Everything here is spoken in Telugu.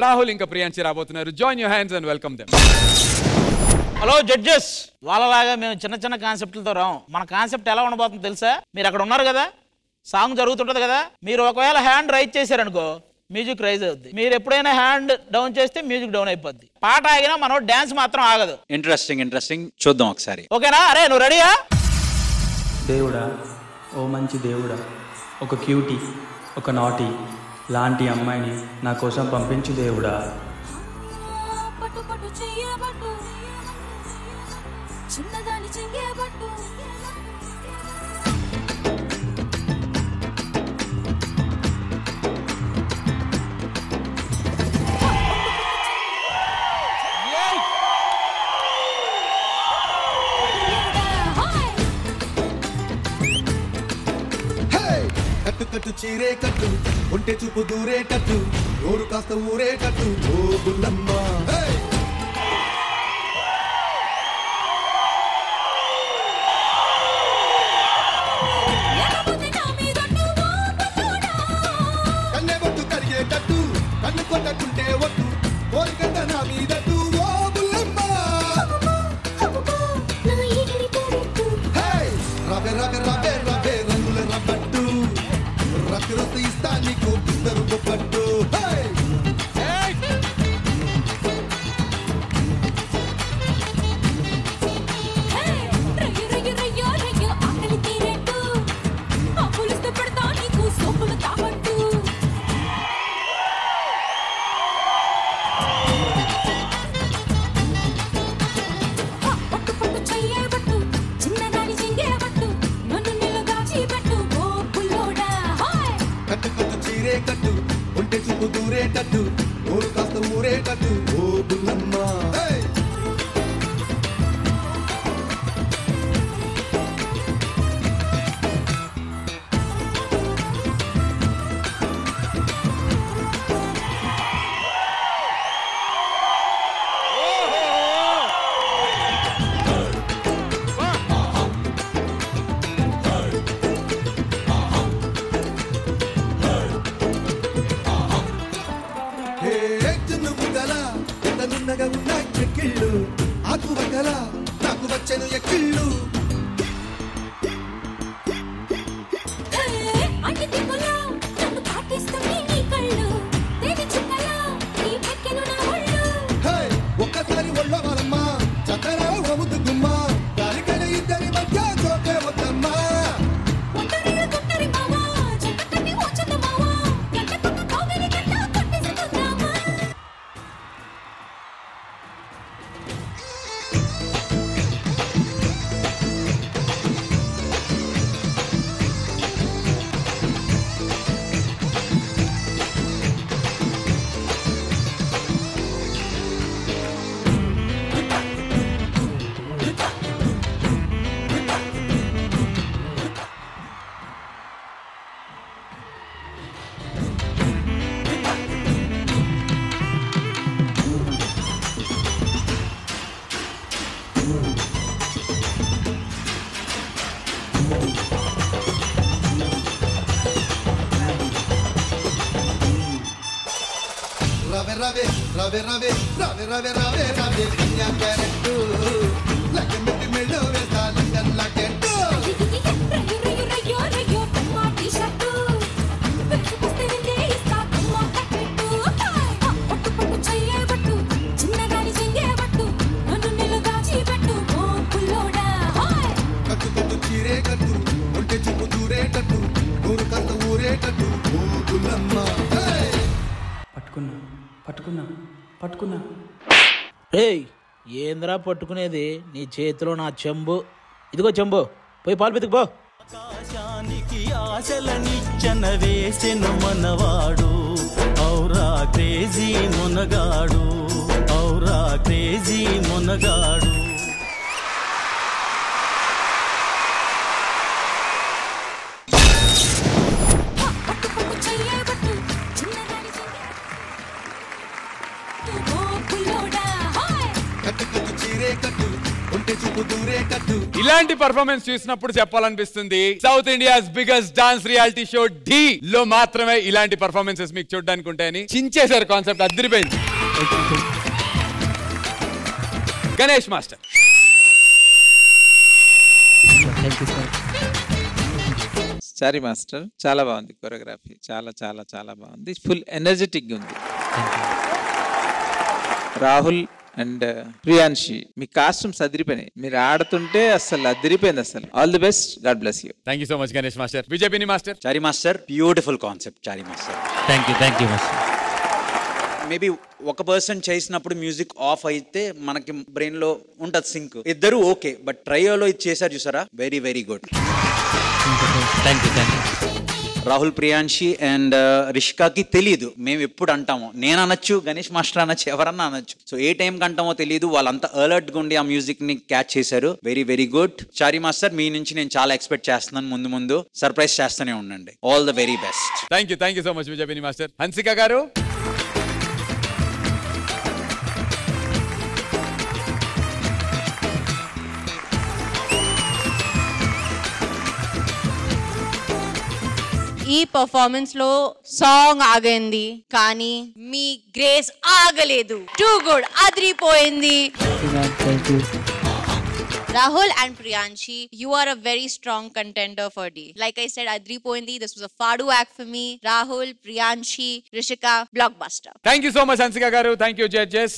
రాహుల్ ఇంకా ప్రియాంశి రాబోతున్నారు. Join your hands and welcome them. Hello judges, వాళ్ళలాగా మేము చిన్న చిన్న కాన్సెప్ట్లతో రాము. మన కాన్సెప్ట్ ఎలా ఉండబోతుందో తెలుసా? మీరు అక్కడ ఉన్నారు కదా, సాంగ్ జరుగుతుంటది కదా, మీరు ఒకవేళ హ్యాండ్ రైజ్ చేశారనుకో మ్యూజిక్ రైజ్ అవుద్ది. మీరు ఎప్పుడైనా హ్యాండ్ డౌన్ చేస్తే మ్యూజిక్ డౌన్ అయిపోద్ది. పాట ఆగినా మనం డాన్స్ మాత్రం ఆగదు. ఇంట్రెస్టింగ్ చూద్దాం ఒకసారి. ఓకేనా? అరే నువ్వు రెడీయా? దేవుడా, ఓ మంచి దేవుడా, ఒక క్యూటీ, ఒక నాటి లాంటి అమ్మాయిని నా కోసం పంపించు దేవుడా. కట్టు కట్టు చీరే కట్టు, ఒంటె చూపు దూరేటట్టు, నోరు కాస్త ఊరేటట్టు, ఓ బుల్లమ్మ. కన్నె బొట్టు కరిగేటట్టు, కన్ను కొట్టకుంటే ఒట్టు, కోరికంట నా మీదట్టు, ఓ బుల్లమ్మ. రవే రవే రవే రవే రంగుల రబ్బట్టు, రక్కు రక్కు ఇస్తా నీకు ఇద్దరు పట్టు. కట్టు కట్టు చీరే కట్టు, ఒంటె చూపు దూరేటట్టు, నోరు కాస్త ఊరేటట్టు, ఓ బుల్లమ్మ. నున్నగా ఉన్న చెక్కిళ్ళు, ఆకు వగల నాకు వచ్చెను ఎక్కిళ్ళు. ఒక్కసారి ఒళ్ళో వాళ్ళమ్మ, చక్కరా వముద్దు గుమ్మ, దానికైనా ఇద్దరి మధ్య చోటే వద్దమ్మా. రవే రవే రవే రవే రవే రవే రవే కన్యా క్యారెట్టు, లగ్గమెట్టి మెళ్ళో వేస్తా లంగన్ లాకెట్టు. కట్టు కట్టు చీరే కట్టు, ఒంటె చూపు దూరేటట్టు, నోరు కాస్త ఊరేటట్టు, ఓ బుల్లమ్మ. పట్టుకున్నా పట్టుకున్నా పట్టుకున్నా. ఏయ్ ఏంద్రా పట్టుకునేది? నీ చేతిలో నా చెంబు. ఇదిగో చెంబు, పోయి పాలు పెతుకు పో. ఆకాశానికి ఆశల నిచ్చెన వేసెను మనవాడు, ఔరా క్రేజీ మునగాడు, ఔరా క్రేజీ మునగాడు. కట్టు కట్టు చీరే కట్టు, ఒంటె చూపు దూరేటట్టు, ఇలాంటి పర్ఫార్మెన్స్ చూసినప్పుడు చెప్పాలనిపిస్తుంది south India's biggest dance reality show Dhee లో మాత్రమే ఇలాంటి పర్ఫార్మెన్సెస్ మీకు చూడడానికి ఉంటాయని చించేశారు కాన్సెప్ట్ అదిరిపోయింది గణేష్ మాస్టర్ సారీ మాస్టర్ చాలా బాగుంది కొరియోగ్రఫీ చాలా చాలా చాలా బాగుంది ఫుల్ ఎనర్జెటిక్ ఉంది రాహుల్ అండ్ ప్రియాన్షి మీ కాస్ట్యూమ్స్ అదిరిపోయినాయి మీరు ఆడుతుంటే అసలు అదిరిపోయింది అసలు all the best god bless you thank you so much Ganesh master Vijay Binni master Chari master beautiful concept Chari master thank you master maybe ఒక పర్సన్ చేసినప్పుడు మ్యూజిక్ ఆఫ్ అయితే మనకి బ్రెయిన్ లో ఉంటుంది సింక్ ఇద్దరు ఓకే బట్ ట్రయోలో ఇది చేశారు చూసారా very very good thank you Rahul Priyanshi and రిషికాకి తెలియదు మేము ఎప్పుడు అంటాము నేను అనొచ్చు గణేష్ మాస్టర్ అనొచ్చు ఎవరన్నా అనొచ్చు సో ఏ టైంకి అంటామో తెలియదు వాళ్ళంతా అలర్ట్గా ఉండి ఆ మ్యూజిక్ ని క్యాచ్ చేశారు very very good Chari master మీ నుంచి నేను చాలా ఎక్స్పెక్ట్ చేస్తున్నాను ముందు సర్ప్రైజ్ చేస్తూనే ఉండండి all the very best thank you so much Vijay Binni master Hansika గారు ఈ పర్ఫార్మెన్స్ లో సాంగ్ ఆగైంది కానీ మీ గ్రేస్ ఆగలేదు టూ గుడ్ అదిరిపోయింది Rahul and Priyanshi, you are a very strong contender for D. Like I said, adripoindi, this was a fadu act for me. Rahul, Priyanshi, Rishika, blockbuster. Thank you so much, Hansika garu. Thank you, judges.